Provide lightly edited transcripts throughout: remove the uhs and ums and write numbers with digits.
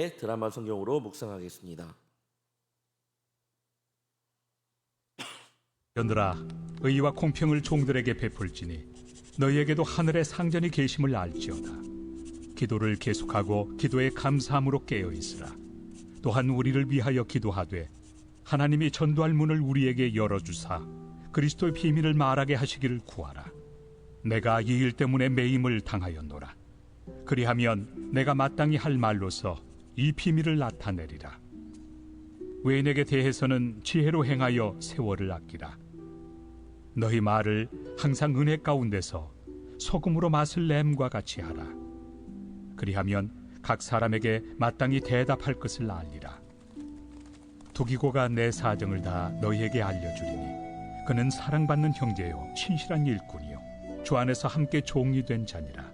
드라마 성경으로 묵상하겠습니다. 여들아, 의와 공평을 종들에게 베풀지니 너희에게도 하늘의 상전이 계심을 알지어다. 기도를 계속하고 기도에 감사함으로 깨어 있으라. 또한 우리를 위하여 기도하되 하나님이 전도할 문을 우리에게 열어주사 그리스도의 비밀을 말하게 하시기를 구하라. 내가 이 일 때문에 매임을 당하였노라. 그리하면 내가 마땅히 할 말로서 이 비밀을 나타내리라. 외인에게 대해서는 지혜로 행하여 세월을 아끼라. 너희 말을 항상 은혜 가운데서 소금으로 맛을 냄과 같이 하라. 그리하면 각 사람에게 마땅히 대답할 것을 알리라. 두기고가 내 사정을 다 너희에게 알려주리니 그는 사랑받는 형제요 신실한 일꾼이요 주 안에서 함께 종이 된 자니라.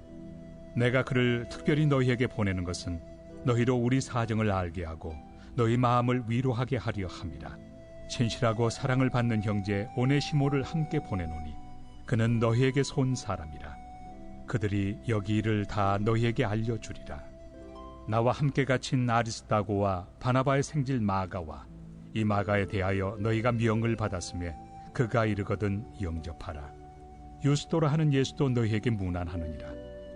내가 그를 특별히 너희에게 보내는 것은 너희로 우리 사정을 알게 하고 너희 마음을 위로하게 하려 함이라. 신실하고 사랑을 받는 형제 오네시모를 함께 보내노니 그는 너희에게서 온 사람이라. 그들이 여기 일을 다 너희에게 알려주리라. 나와 함께 갇힌 아리스다고와 바나바의 생질 마가와 이 마가에 대하여 너희가 명을 받았으며 그가 이르거든 영접하라. 유스도라 하는 예수도 너희에게 문안하느니라.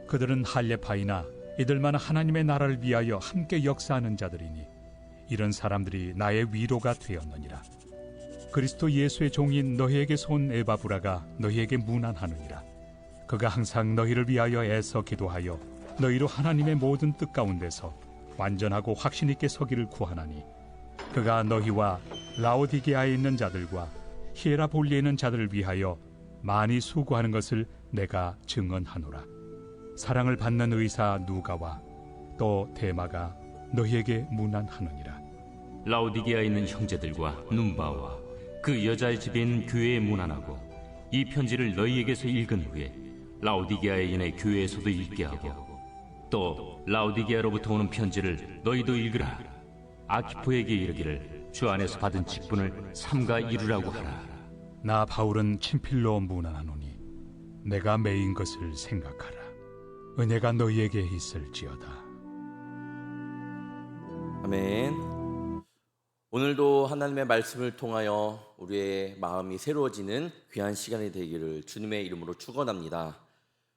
그들은 할례파이나 이들만 하나님의 나라를 위하여 함께 역사하는 자들이니 이런 사람들이 나의 위로가 되었느니라. 그리스도 예수의 종인 너희에게서 온 에바브라가 너희에게 문안하느니라. 그가 항상 너희를 위하여 애써 기도하여 너희로 하나님의 모든 뜻 가운데서 완전하고 확신 있게 서기를 구하나니 그가 너희와 라오디게아에 있는 자들과 히에라볼리에 있는 자들을 위하여 많이 수고하는 것을 내가 증언하노라. 사랑을 받는 의사 누가와 또 데마가 너희에게 문안하느니라. 라오디게아에 있는 형제들과 num바와 그 여자의 집에 있는 교회에 문안하고 이 편지를 너희에게서 읽은 후에 라오디게아에 있는 교회에서도 읽게 하고 또 라오디게아로부터 오는 편지를 너희도 읽으라. 아키포에게 이르기를 주 안에서 받은 직분을 삼가 이루라고 하라. 나 바울은 친필로 문안하노니 내가 매인 것을 생각하라. 은혜가 너희에게 있을지어다. 아멘. 오늘도 하나님의 말씀을 통하여 우리의 마음이 새로워지는 귀한 시간이 되기를 주님의 이름으로 축원합니다.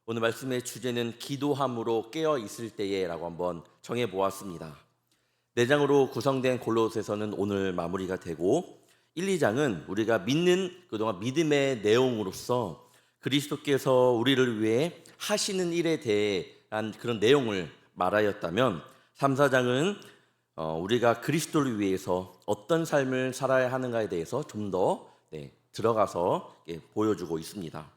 오늘 말씀의 주제는 기도함으로 깨어 있을 때에라고 한번 정해 보았습니다. 4장으로 구성된 골로새서는 오늘 마무리가 되고 1, 2장은 우리가 믿는 그동안 믿음의 내용으로서 그리스도께서 우리를 위해 하시는 일에 대한 그런 내용을 말하였다면 3, 4장은 우리가 그리스도를 위해서 어떤 삶을 살아야 하는가에 대해서 좀 더 들어가서 보여주고 있습니다.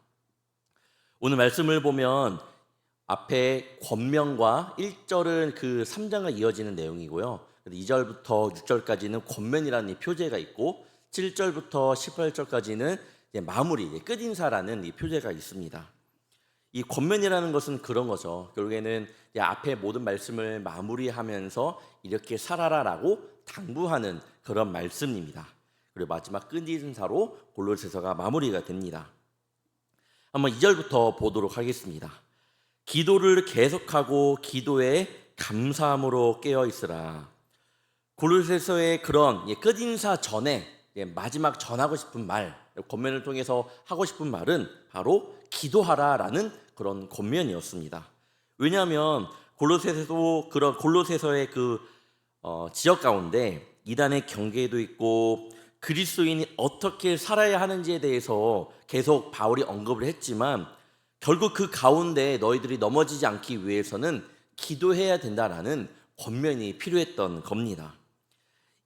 오늘 말씀을 보면 앞에 권면과 1절은 그 3장과 이어지는 내용이고요. 2절부터 6절까지는 권면이라는 이 표제가 있고 7절부터 18절까지는 마무리, 끝인사라는 이 표제가 있습니다. 이 권면이라는 것은 그런 거죠. 결국에는 앞에 모든 말씀을 마무리하면서 이렇게 살아라라고 당부하는 그런 말씀입니다. 그리고 마지막 끝인사로 골로새서가 마무리가 됩니다. 한번 2절부터 보도록 하겠습니다. 기도를 계속하고 기도에 감사함으로 깨어 있으라. 골로새서의 그런 끝인사 전에 마지막 전하고 싶은 말, 권면을 통해서 하고 싶은 말은 바로 기도하라라는 그런 권면이었습니다. 왜냐하면 골로새서도 그런 골로새서의 그 지역 가운데 이단의 경계도 있고 그리스도인이 어떻게 살아야 하는지에 대해서 계속 바울이 언급을 했지만 결국 그 가운데 너희들이 넘어지지 않기 위해서는 기도해야 된다라는 권면이 필요했던 겁니다.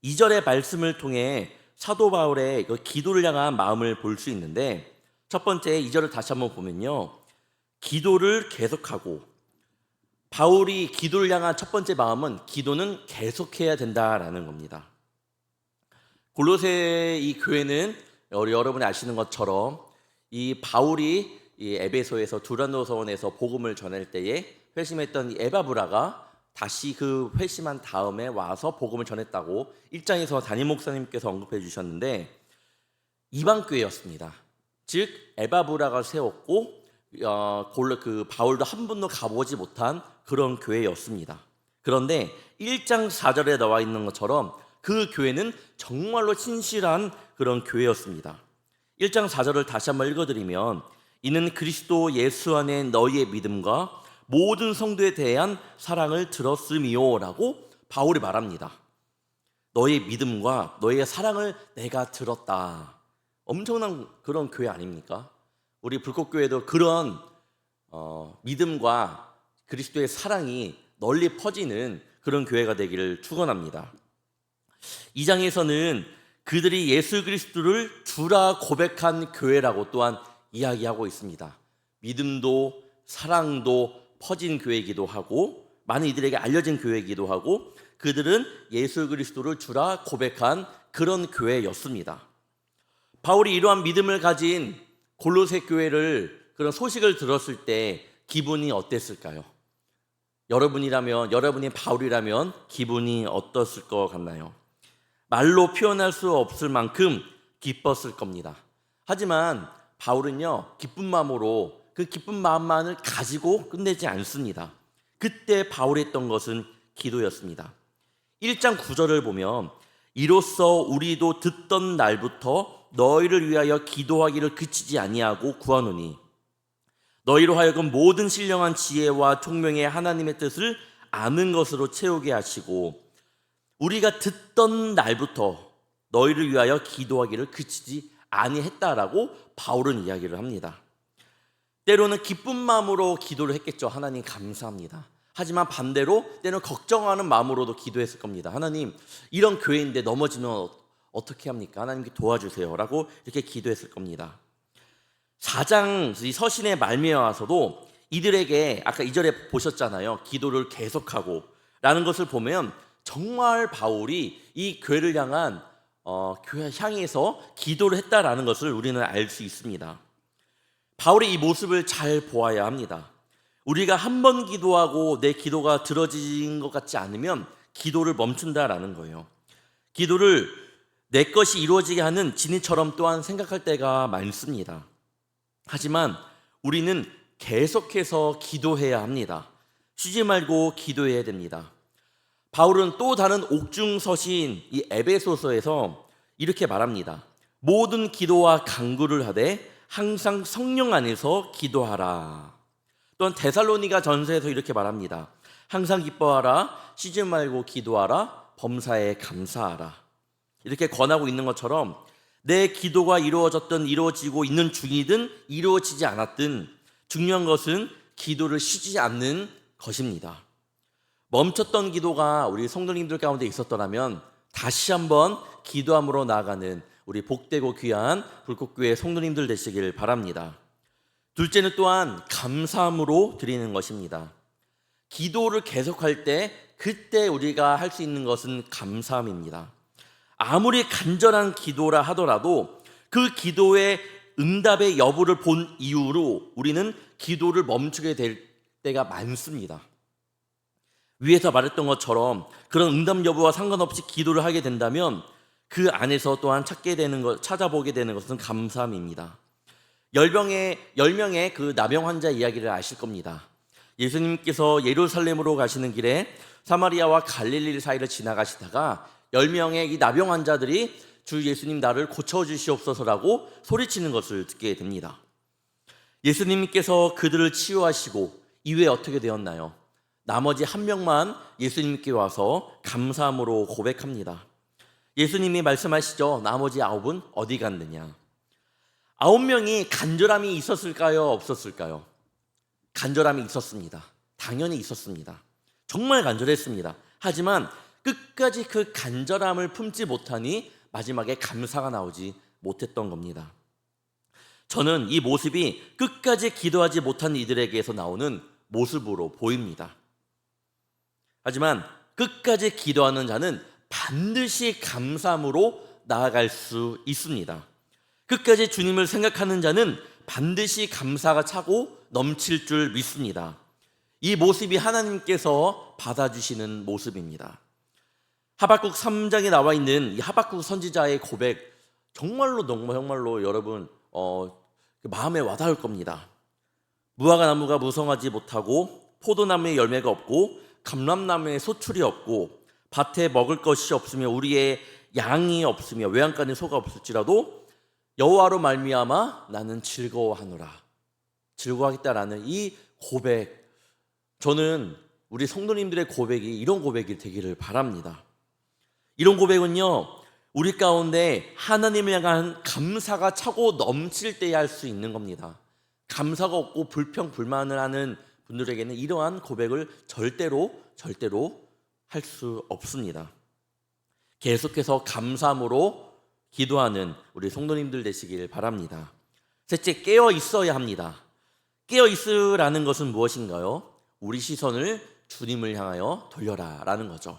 2절의 말씀을 통해 사도 바울의 기도를 향한 마음을 볼 수 있는데 첫 번째 2절을 다시 한번 보면요. 기도를 계속하고 바울이 기도를 향한 첫 번째 마음은 기도는 계속해야 된다라는 겁니다. 골로새 이 교회는 여러분이 아시는 것처럼 이 바울이 이 에베소에서 두란노서원에서 복음을 전할 때에 회심했던 이 에바브라가 다시 그 회심한 다음에 와서 복음을 전했다고 1장에서 담임 목사님께서 언급해 주셨는데 이방 교회였습니다. 즉 에바브라가 세웠고 그 바울도 한 번도 가보지 못한 그런 교회였습니다. 그런데 1장 4절에 나와 있는 것처럼 그 교회는 정말로 신실한 그런 교회였습니다. 1장 4절을 다시 한번 읽어드리면 이는 그리스도 예수 안에 너희의 믿음과 모든 성도에 대한 사랑을 들었음이요 라고 바울이 말합니다. 너의 믿음과 너의 사랑을 내가 들었다. 엄청난 그런 교회 아닙니까? 우리 불꽃교회도 그런 믿음과 그리스도의 사랑이 널리 퍼지는 그런 교회가 되기를 축원합니다. 2장에서는 그들이 예수 그리스도를 주라 고백한 교회라고 또한 이야기하고 있습니다. 믿음도 사랑도 퍼진 교회이기도 하고 많은 이들에게 알려진 교회이기도 하고 그들은 예수 그리스도를 주라 고백한 그런 교회였습니다. 바울이 이러한 믿음을 가진 골로새 교회를 그런 소식을 들었을 때 기분이 어땠을까요? 여러분이 바울이라면 기분이 어떻을 것 같나요? 말로 표현할 수 없을 만큼 기뻤을 겁니다. 하지만 바울은요, 기쁜 마음으로 그 기쁜 마음만을 가지고 끝내지 않습니다. 그때 바울이 했던 것은 기도였습니다. 1장 9절을 보면 이로써 우리도 듣던 날부터 너희를 위하여 기도하기를 그치지 아니하고 구하노니 너희로 하여금 모든 신령한 지혜와 총명의 하나님의 뜻을 아는 것으로 채우게 하시고 우리가 듣던 날부터 너희를 위하여 기도하기를 그치지 아니했다라고 바울은 이야기를 합니다. 때로는 기쁜 마음으로 기도를 했겠죠. 하나님 감사합니다. 하지만 반대로 때로는 걱정하는 마음으로도 기도했을 겁니다. 하나님 이런 교회인데 넘어지면 어떻게 합니까? 하나님께 도와주세요 라고 이렇게 기도했을 겁니다. 4장 이 서신의 말미에 와서도 이들에게 아까 2절에 보셨잖아요. 기도를 계속하고 라는 것을 보면 정말 바울이 이 교회를 향한 교회 향해서 기도를 했다라는 것을 우리는 알 수 있습니다. 바울의 이 모습을 잘 보아야 합니다. 우리가 한 번 기도하고 내 기도가 들어진 것 같지 않으면 기도를 멈춘다라는 거예요. 기도를 내 것이 이루어지게 하는 진이처럼 또한 생각할 때가 많습니다. 하지만 우리는 계속해서 기도해야 합니다. 쉬지 말고 기도해야 됩니다. 바울은 또 다른 옥중 서신 이 에베소서에서 이렇게 말합니다. 모든 기도와 간구를 하되 항상 성령 안에서 기도하라. 또한 데살로니가 전서에서 이렇게 말합니다. 항상 기뻐하라, 쉬지 말고 기도하라, 범사에 감사하라. 이렇게 권하고 있는 것처럼 내 기도가 이루어지고 있는 중이든 이루어지지 않았든 중요한 것은 기도를 쉬지 않는 것입니다. 멈췄던 기도가 우리 성도님들 가운데 있었더라면 다시 한번 기도함으로 나아가는 우리 복되고 귀한 불꽃교회 성도님들 되시길 바랍니다. 둘째는 또한 감사함으로 드리는 것입니다. 기도를 계속할 때 그때 우리가 할 수 있는 것은 감사함입니다. 아무리 간절한 기도라 하더라도 그 기도의 응답의 여부를 본 이후로 우리는 기도를 멈추게 될 때가 많습니다. 위에서 말했던 것처럼 그런 응답 여부와 상관없이 기도를 하게 된다면 그 안에서 또한 찾아보게 되는 것은 감사함입니다. 10명의 그 나병 환자 이야기를 아실 겁니다. 예수님께서 예루살렘으로 가시는 길에 사마리아와 갈릴리 사이를 지나가시다가 10명의 이 나병 환자들이 주 예수님 나를 고쳐주시옵소서라고 소리치는 것을 듣게 됩니다. 예수님께서 그들을 치유하시고 이후에 어떻게 되었나요? 나머지 한 명만 예수님께 와서 감사함으로 고백합니다. 예수님이 말씀하시죠. 나머지 9은 어디 갔느냐? 9명이 간절함이 있었을까요? 없었을까요? 간절함이 있었습니다. 당연히 있었습니다. 정말 간절했습니다. 하지만 끝까지 그 간절함을 품지 못하니 마지막에 감사가 나오지 못했던 겁니다. 저는 이 모습이 끝까지 기도하지 못한 이들에게서 나오는 모습으로 보입니다. 하지만 끝까지 기도하는 자는 반드시 감사함으로 나아갈 수 있습니다. 끝까지 주님을 생각하는 자는 반드시 감사가 차고 넘칠 줄 믿습니다. 이 모습이 하나님께서 받아주시는 모습입니다. 하박국 3장에 나와 있는 이 하박국 선지자의 고백 정말로 여러분 마음에 와닿을 겁니다. 무화과 나무가 무성하지 못하고 포도나무에 열매가 없고 감람나무에 소출이 없고 밭에 먹을 것이 없으며 우리의 양이 없으며 외양간에 소가 없을지라도 여호와로 말미암아 나는 즐거워하노라. 즐거워하겠다라는 이 고백, 저는 우리 성도님들의 고백이 이런 고백이 되기를 바랍니다. 이런 고백은요, 우리 가운데 하나님을 향한 감사가 차고 넘칠 때에 할 수 있는 겁니다. 감사가 없고 불평불만을 하는 분들에게는 이러한 고백을 절대로 할 수 없습니다. 계속해서 감사함으로 기도하는 우리 성도님들 되시길 바랍니다. 셋째, 깨어 있어야 합니다. 깨어 있으라는 것은 무엇인가요? 우리 시선을 주님을 향하여 돌려라 라는 거죠.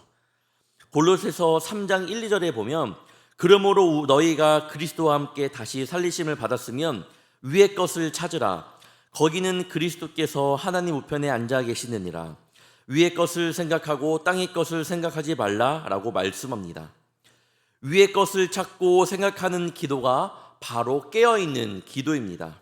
골로새서 3장 1, 2절에 보면 그러므로 너희가 그리스도와 함께 다시 살리심을 받았으면 위의 것을 찾으라. 거기는 그리스도께서 하나님 우편에 앉아 계시느니라. 위의 것을 생각하고 땅의 것을 생각하지 말라라고 말씀합니다. 위의 것을 찾고 생각하는 기도가 바로 깨어있는 기도입니다.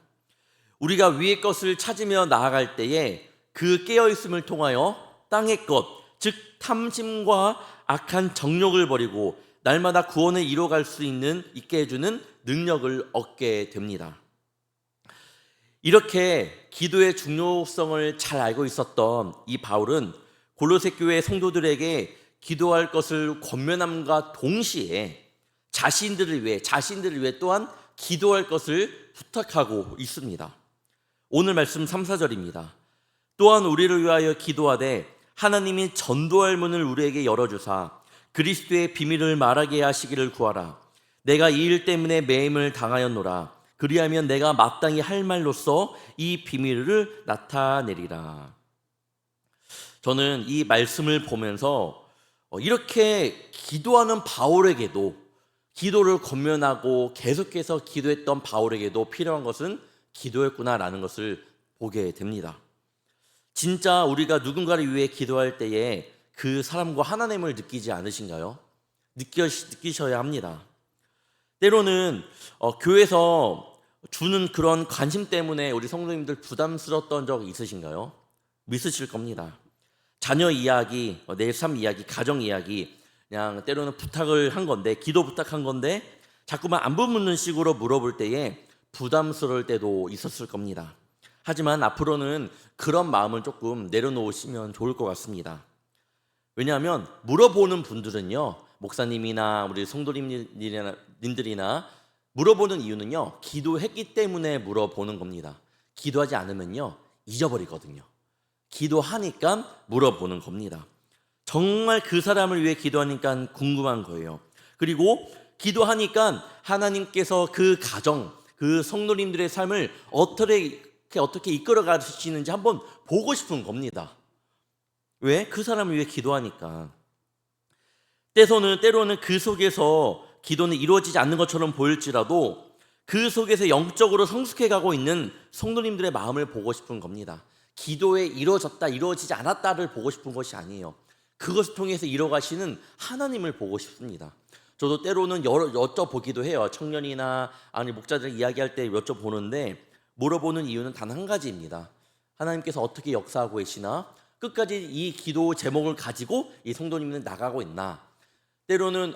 우리가 위의 것을 찾으며 나아갈 때에 그 깨어있음을 통하여 땅의 것, 즉 탐심과 악한 정욕을 버리고 날마다 구원을 이뤄갈 수 있게 해주는 능력을 얻게 됩니다. 이렇게 기도의 중요성을 잘 알고 있었던 이 바울은 골로새 교회 성도들에게 기도할 것을 권면함과 동시에 자신들을 위해 또한 기도할 것을 부탁하고 있습니다. 오늘 말씀 3, 4절입니다. 또한 우리를 위하여 기도하되 하나님이 전도할 문을 우리에게 열어주사 그리스도의 비밀을 말하게 하시기를 구하라. 내가 이 일 때문에 매임을 당하였노라. 그리하면 내가 마땅히 할 말로써 이 비밀을 나타내리라. 저는 이 말씀을 보면서 이렇게 기도하는 바울에게도, 기도를 권면하고 계속해서 기도했던 바울에게도 필요한 것은 기도였구나라는 것을 보게 됩니다. 진짜 우리가 누군가를 위해 기도할 때에 그 사람과 하나님을 느끼지 않으신가요? 느끼셔야 합니다. 때로는 교회에서 주는 그런 관심 때문에 우리 성도님들 부담스러웠던 적 있으신가요? 있으실 겁니다. 자녀 이야기, 내 삶 이야기, 가정 이야기, 그냥 때로는 부탁을 한 건데, 기도 부탁한 건데 자꾸만 안부 묻는 식으로 물어볼 때에 부담스러울 때도 있었을 겁니다. 하지만 앞으로는 그런 마음을 조금 내려놓으시면 좋을 것 같습니다. 왜냐하면 물어보는 분들은요, 목사님이나 우리 성도님들이나 물어보는 이유는요, 기도했기 때문에 물어보는 겁니다. 기도하지 않으면요, 잊어버리거든요. 기도하니까 물어보는 겁니다. 정말 그 사람을 위해 기도하니까 궁금한 거예요. 그리고 기도하니까 하나님께서 그 가정, 그 성도님들의 삶을 어떻게 이끌어 가시는지 한번 보고 싶은 겁니다. 왜? 그 사람을 위해 기도하니까. 때로는 그 속에서 기도는 이루어지지 않는 것처럼 보일지라도 그 속에서 영적으로 성숙해 가고 있는 성도님들의 마음을 보고 싶은 겁니다. 기도에 이루어졌다, 이루어지지 않았다를 보고 싶은 것이 아니에요. 그것을 통해서 이뤄가시는 하나님을 보고 싶습니다. 저도 때로는 여쭤보기도 해요. 청년이나 목자들 이야기할 때 여쭤보는데 물어보는 이유는 단 한 가지입니다. 하나님께서 어떻게 역사하고 계시나? 끝까지 이 기도 제목을 가지고 이 성도님은 나가고 있나? 때로는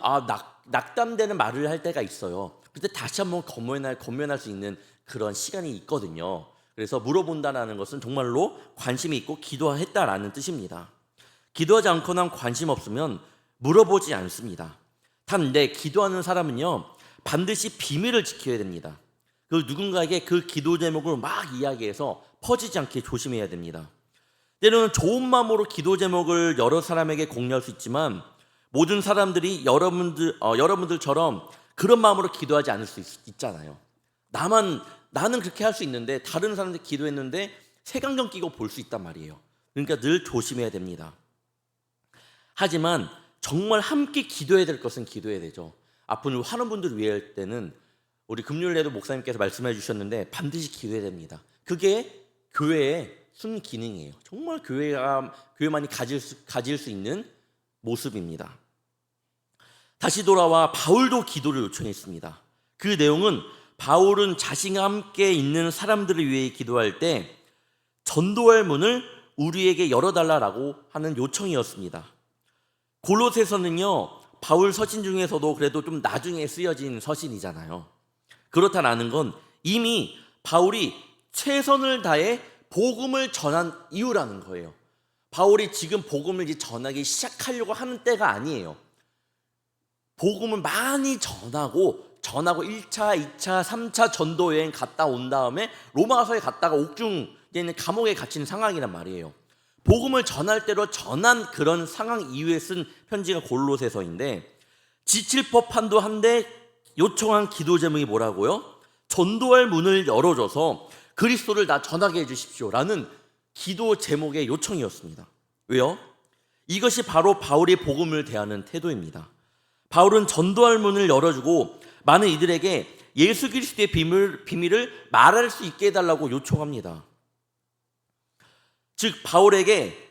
낙담되는 말을 할 때가 있어요. 그때 다시 한번 권면할 수 있는 그런 시간이 있거든요. 그래서 물어본다는 것은 정말로 관심이 있고 기도했다라는 뜻입니다. 기도하지 않거나 관심 없으면 물어보지 않습니다. 단데 기도하는 사람은요, 반드시 비밀을 지켜야 됩니다. 그 누군가에게 그 기도 제목을 막 이야기해서 퍼지지 않게 조심해야 됩니다. 때로는 좋은 마음으로 기도 제목을 여러 사람에게 공유할 수 있지만 모든 사람들이 여러분들처럼 그런 마음으로 기도하지 않을 수 있잖아요. 나는 그렇게 할 수 있는데 다른 사람들 기도했는데 색안경 끼고 볼 수 있단 말이에요. 그러니까 늘 조심해야 됩니다. 하지만 정말 함께 기도해야 될 것은 기도해야 되죠. 아픈 하는 분들을 위해 할 때는 우리 금요일에도 목사님께서 말씀해 주셨는데 반드시 기도해야 됩니다. 그게 교회의 순기능이에요. 정말 교회만이 가질 수 있는 모습입니다. 다시 돌아와 바울도 기도를 요청했습니다. 그 내용은 바울은 자신과 함께 있는 사람들을 위해 기도할 때 전도할 문을 우리에게 열어달라라고 하는 요청이었습니다. 골로새서는요, 바울 서신 중에서도 그래도 좀 나중에 쓰여진 서신이잖아요. 그렇다는 건 이미 바울이 최선을 다해 복음을 전한 이유라는 거예요. 바울이 지금 복음을 이제 전하기 시작하려고 하는 때가 아니에요. 복음을 많이 전하고 1차, 2차, 3차 전도 여행 갔다 온 다음에 로마서에 갔다가 옥중에는 감옥에 갇힌 상황이란 말이에요. 복음을 전할 대로 전한 그런 상황 이후에 쓴 편지가 골로새서인데, 지칠 법한도 한데 요청한 기도 제목이 뭐라고요? 전도할 문을 열어줘서 그리스도를 나 전하게 해주십시오 라는 기도 제목의 요청이었습니다. 왜요? 이것이 바로 바울이 복음을 대하는 태도입니다. 바울은 전도할 문을 열어주고 많은 이들에게 예수 그리스도의 비밀을 말할 수 있게 해달라고 요청합니다. 즉 바울에게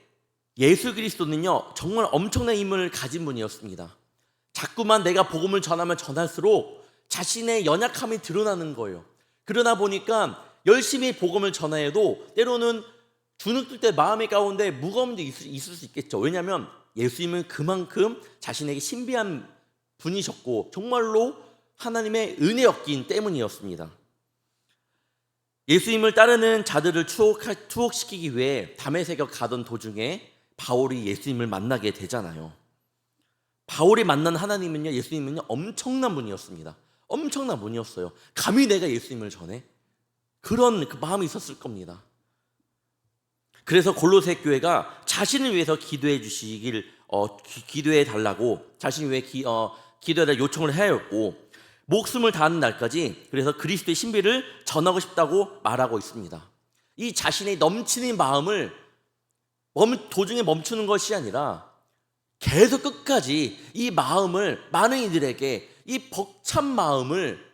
예수 그리스도는요, 정말 엄청난 힘을 가진 분이었습니다. 자꾸만 내가 복음을 전하면 전할수록 자신의 연약함이 드러나는 거예요. 그러다 보니까 열심히 복음을 전해도 때로는 주눅들 때 마음의 가운데 무거움도 있을 수 있겠죠. 왜냐하면 예수님은 그만큼 자신에게 신비한 분이셨고 정말로 하나님의 은혜였기 때문이었습니다. 예수님을 따르는 자들을 투옥시키기 위해 다메섹에 가던 도중에 바울이 예수님을 만나게 되잖아요. 바울이 만난 하나님은요, 예수님은요, 엄청난 분이었습니다. 엄청난 분이었어요. 감히 내가 예수님을 전해? 그런 그 마음이 있었을 겁니다. 그래서 골로새 교회가 자신을 위해서 기도해 주시길 기도해 달라고 자신을 위해 기도해달라고 요청을 하였고, 목숨을 다하는 날까지 그래서 그리스도의 신비를 전하고 싶다고 말하고 있습니다. 이 자신의 넘치는 마음을 도중에 멈추는 것이 아니라 계속 끝까지 이 마음을 많은 이들에게, 이 벅찬 마음을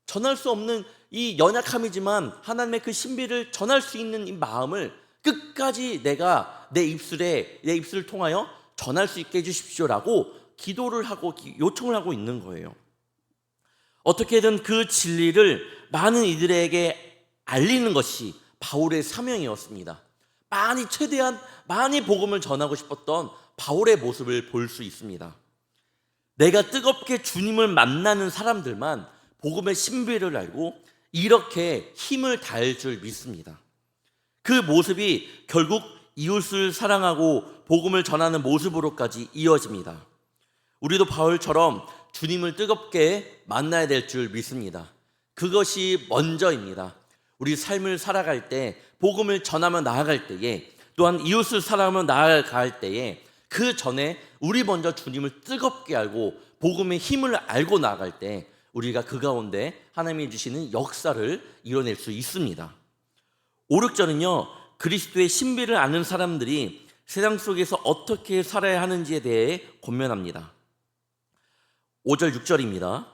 전할 수 없는 이 연약함이지만 하나님의 그 신비를 전할 수 있는 이 마음을 끝까지 내가 내 입술을 통하여 전할 수 있게 해주십시오라고 기도를 하고 요청을 하고 있는 거예요. 어떻게든 그 진리를 많은 이들에게 알리는 것이 바울의 사명이었습니다. 최대한 많이 복음을 전하고 싶었던 바울의 모습을 볼 수 있습니다. 내가 뜨겁게 주님을 만나는 사람들만 복음의 신비를 알고 이렇게 힘을 다할 줄 믿습니다. 그 모습이 결국 이웃을 사랑하고 복음을 전하는 모습으로까지 이어집니다. 우리도 바울처럼 주님을 뜨겁게 만나야 될 줄 믿습니다. 그것이 먼저입니다. 우리 삶을 살아갈 때, 복음을 전하며 나아갈 때에, 또한 이웃을 사랑하며 나아갈 때에, 그 전에 우리 먼저 주님을 뜨겁게 알고 복음의 힘을 알고 나아갈 때 우리가 그 가운데 하나님이 주시는 역사를 이뤄낼 수 있습니다. 5, 6절은요, 그리스도의 신비를 아는 사람들이 세상 속에서 어떻게 살아야 하는지에 대해 권면합니다. 5절 6절입니다.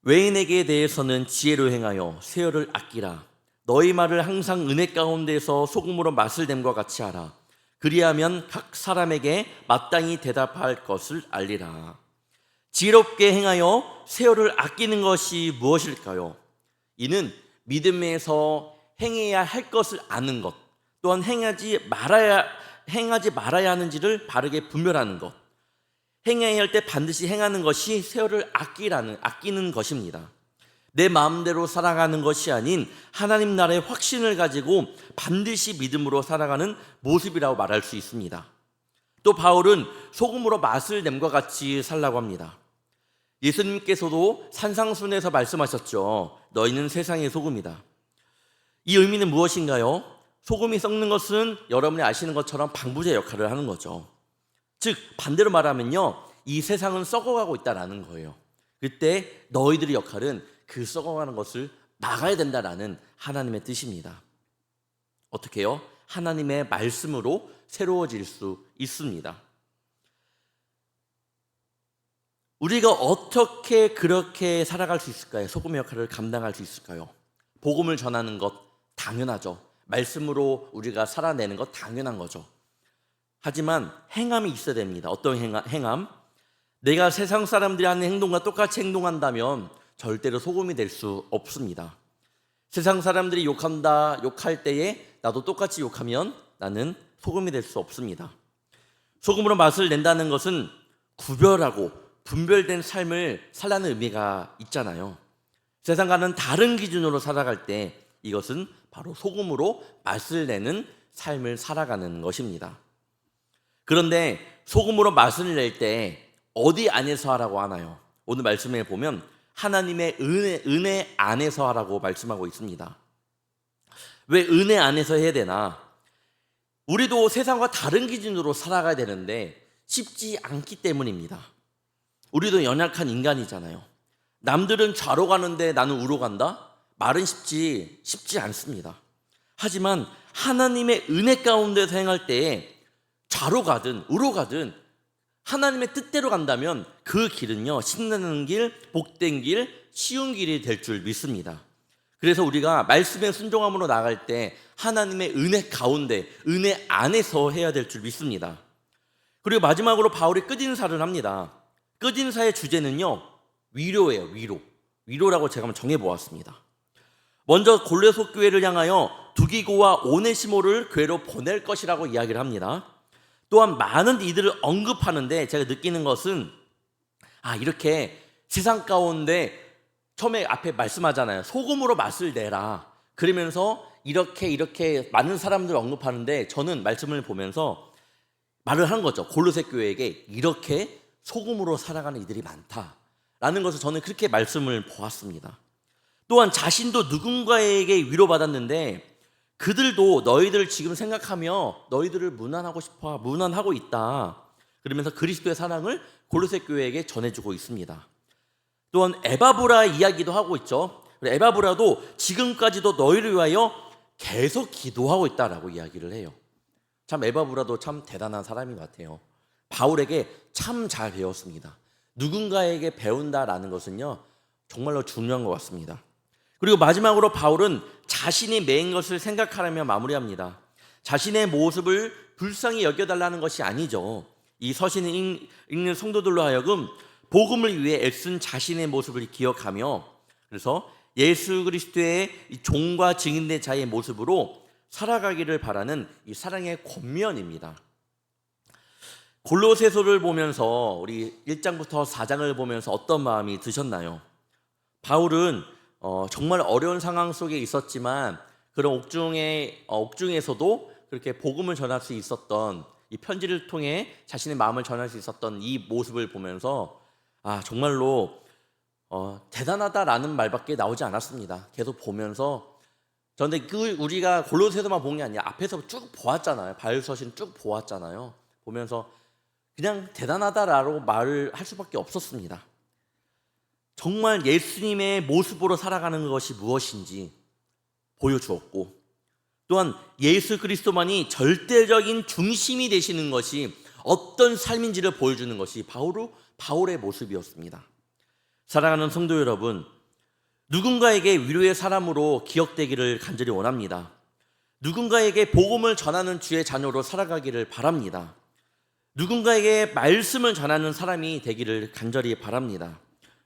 외인에게 대해서는 지혜로 행하여 세월을 아끼라. 너희 말을 항상 은혜 가운데서 소금으로 맛을 냄과 같이 하라. 그리하면 각 사람에게 마땅히 대답할 것을 알리라. 지혜롭게 행하여 세월을 아끼는 것이 무엇일까요? 이는 믿음에서 행해야 할 것을 아는 것, 또한 행하지 말아야 하는지를 바르게 분별하는 것, 행해야 할 때 반드시 행하는 것이 세월을 아끼는 것입니다. 내 마음대로 살아가는 것이 아닌 하나님 나라의 확신을 가지고 반드시 믿음으로 살아가는 모습이라고 말할 수 있습니다. 또 바울은 소금으로 맛을 냄과 같이 살라고 합니다. 예수님께서도 산상순에서 말씀하셨죠. 너희는 세상의 소금이다. 이 의미는 무엇인가요? 소금이 썩는 것은 여러분이 아시는 것처럼 방부제 역할을 하는 거죠. 즉 반대로 말하면요, 이 세상은 썩어가고 있다라는 거예요. 그때 너희들의 역할은 그 썩어가는 것을 막아야 된다라는 하나님의 뜻입니다. 어떻게 해요? 하나님의 말씀으로 새로워질 수 있습니다. 우리가 어떻게 그렇게 살아갈 수 있을까요? 소금의 역할을 감당할 수 있을까요? 복음을 전하는 것 당연하죠. 말씀으로 우리가 살아내는 것 당연한 거죠. 하지만 행함이 있어야 됩니다. 어떤 행함? 내가 세상 사람들이 하는 행동과 똑같이 행동한다면 절대로 소금이 될 수 없습니다. 세상 사람들이 욕할 때에 나도 똑같이 욕하면 나는 소금이 될 수 없습니다. 소금으로 맛을 낸다는 것은 구별하고 분별된 삶을 살라는 의미가 있잖아요. 세상과는 다른 기준으로 살아갈 때 이것은 바로 소금으로 맛을 내는 삶을 살아가는 것입니다. 그런데 소금으로 맛을 낼 때 어디 안에서 하라고 하나요? 오늘 말씀에 보면 하나님의 은혜 안에서 하라고 말씀하고 있습니다. 왜 은혜 안에서 해야 되나? 우리도 세상과 다른 기준으로 살아가야 되는데 쉽지 않기 때문입니다. 우리도 연약한 인간이잖아요. 남들은 좌로 가는데 나는 우로 간다? 말은 쉽지 않습니다. 하지만 하나님의 은혜 가운데서 행할 때에 좌로 가든 우로 가든 하나님의 뜻대로 간다면 그 길은요, 신나는 길, 복된 길, 쉬운 길이 될 줄 믿습니다. 그래서 우리가 말씀에 순종함으로 나갈 때 하나님의 은혜 가운데, 은혜 안에서 해야 될 줄 믿습니다. 그리고 마지막으로 바울이 끝인사를 합니다. 끝인사의 주제는요, 위로예요. 위로라고 제가 한번 정해보았습니다. 먼저 골로새 교회를 향하여 두기고와 오네시모를 교회로 보낼 것이라고 이야기를 합니다. 또한 많은 이들을 언급하는데 제가 느끼는 것은 이렇게 세상 가운데 처음에 앞에 말씀하잖아요. 소금으로 맛을 내라. 그러면서 이렇게 많은 사람들을 언급하는데 저는 말씀을 보면서 말을 하는 거죠. 골로새 교회에게 이렇게 소금으로 살아가는 이들이 많다라는 것을 저는 그렇게 말씀을 보았습니다. 또한 자신도 누군가에게 위로받았는데 그들도 너희들 지금 생각하며 너희들을 무난하고 있다. 그러면서 그리스도의 사랑을 골로새 교회에게 전해주고 있습니다. 또한 에바브라 이야기도 하고 있죠. 에바브라도 지금까지도 너희를 위하여 계속 기도하고 있다라고 이야기를 해요. 참 에바브라도 참 대단한 사람인 것 같아요. 바울에게 참 잘 배웠습니다. 누군가에게 배운다라는 것은요, 정말로 중요한 것 같습니다. 그리고 마지막으로 바울은 자신이 매인 것을 생각하라며 마무리합니다. 자신의 모습을 불쌍히 여겨달라는 것이 아니죠. 이 서신을 읽는 성도들로 하여금 복음을 위해 애쓴 자신의 모습을 기억하며 그래서 예수 그리스도의 종과 증인된 자의 모습으로 살아가기를 바라는 이 사랑의 권면입니다. 골로새서를 보면서 우리 1장부터 4장을 보면서 어떤 마음이 드셨나요? 바울은 정말 어려운 상황 속에 있었지만 그런 옥중에서도 그렇게 복음을 전할 수 있었던 이 편지를 통해 자신의 마음을 전할 수 있었던 이 모습을 보면서 정말로 대단하다라는 말밖에 나오지 않았습니다. 계속 보면서 그런데 우리가 골로새서만 본 게 아니라 앞에서 쭉 보았잖아요. 바울 서신 쭉 보았잖아요. 보면서 그냥 대단하다라고 말을 할 수밖에 없었습니다. 정말 예수님의 모습으로 살아가는 것이 무엇인지 보여주었고 또한 예수 그리스도만이 절대적인 중심이 되시는 것이 어떤 삶인지를 보여주는 것이 바울의 모습이었습니다. 사랑하는 성도 여러분, 누군가에게 위로의 사람으로 기억되기를 간절히 원합니다. 누군가에게 복음을 전하는 주의 자녀로 살아가기를 바랍니다. 누군가에게 말씀을 전하는 사람이 되기를 간절히 바랍니다.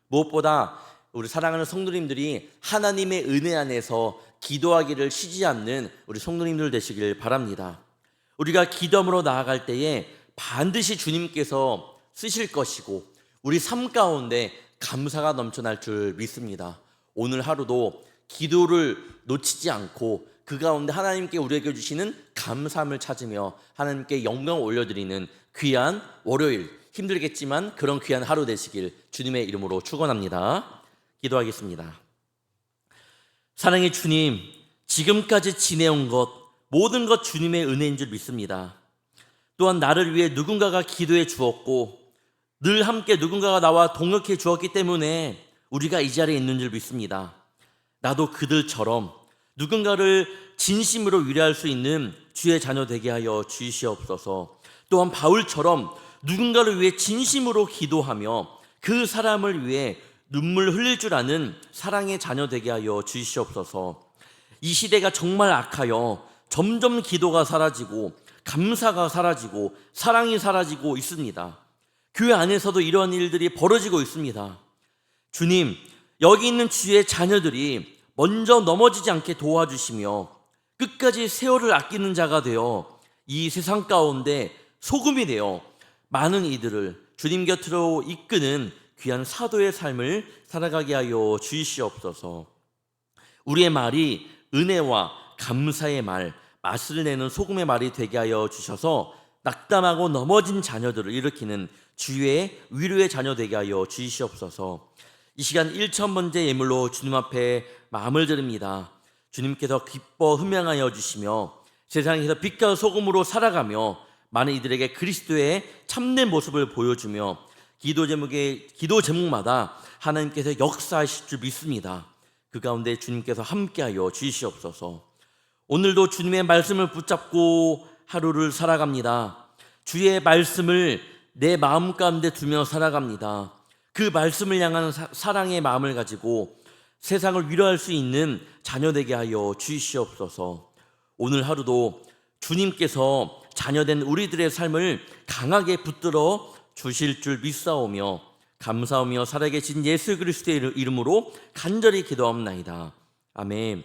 무엇보다 우리 사랑하는 성도님들이 하나님의 은혜 안에서 기도하기를 쉬지 않는 우리 성도님들 되시길 바랍니다. 우리가 기도함으로 나아갈 때에 반드시 주님께서 쓰실 것이고 우리 삶 가운데 감사가 넘쳐날 줄 믿습니다. 오늘 하루도 기도를 놓치지 않고 그 가운데 하나님께 우리에게 주시는 감사함을 찾으며 하나님께 영광을 올려드리는 귀한 월요일, 힘들겠지만 그런 귀한 하루 되시길 주님의 이름으로 축원합니다. 기도하겠습니다. 사랑의 주님, 지금까지 지내온 것 모든 것 주님의 은혜인 줄 믿습니다. 또한 나를 위해 누군가가 기도해 주었고 늘 함께 누군가가 나와 동역해 주었기 때문에 우리가 이 자리에 있는 줄 믿습니다. 나도 그들처럼 누군가를 진심으로 위로할 수 있는 주의 자녀 되게 하여 주시옵소서. 또한 바울처럼 누군가를 위해 진심으로 기도하며 그 사람을 위해 눈물 흘릴 줄 아는 사랑의 자녀 되게 하여 주시옵소서. 이 시대가 정말 악하여 점점 기도가 사라지고 감사가 사라지고 사랑이 사라지고 있습니다. 교회 안에서도 이러한 일들이 벌어지고 있습니다. 주님, 여기 있는 주의 자녀들이 먼저 넘어지지 않게 도와주시며 끝까지 세월을 아끼는 자가 되어 이 세상 가운데 소금이 되어 많은 이들을 주님 곁으로 이끄는 귀한 사도의 삶을 살아가게 하여 주시옵소서. 우리의 말이 은혜와 감사의 말, 맛을 내는 소금의 말이 되게 하여 주셔서 낙담하고 넘어진 자녀들을 일으키는 주의 위로의 자녀 되게 하여 주시옵소서. 이 시간 1,000번째 예물로 주님 앞에 마음을 드립니다. 주님께서 기뻐 흠양하여 주시며 세상에서 빛과 소금으로 살아가며 많은 이들에게 그리스도의 참된 모습을 보여주며 기도 제목마다 하나님께서 역사하실 줄 믿습니다. 그 가운데 주님께서 함께하여 주시옵소서. 오늘도 주님의 말씀을 붙잡고 하루를 살아갑니다. 주의 말씀을 내 마음 가운데 두며 살아갑니다. 그 말씀을 향한 사랑의 마음을 가지고 세상을 위로할 수 있는 자녀 되게 하여 주시옵소서. 오늘 하루도 주님께서 자녀된 우리들의 삶을 강하게 붙들어 주실 줄 믿사오며 감사하며 살아계신 예수 그리스도의 이름으로 간절히 기도합나이다. 아멘.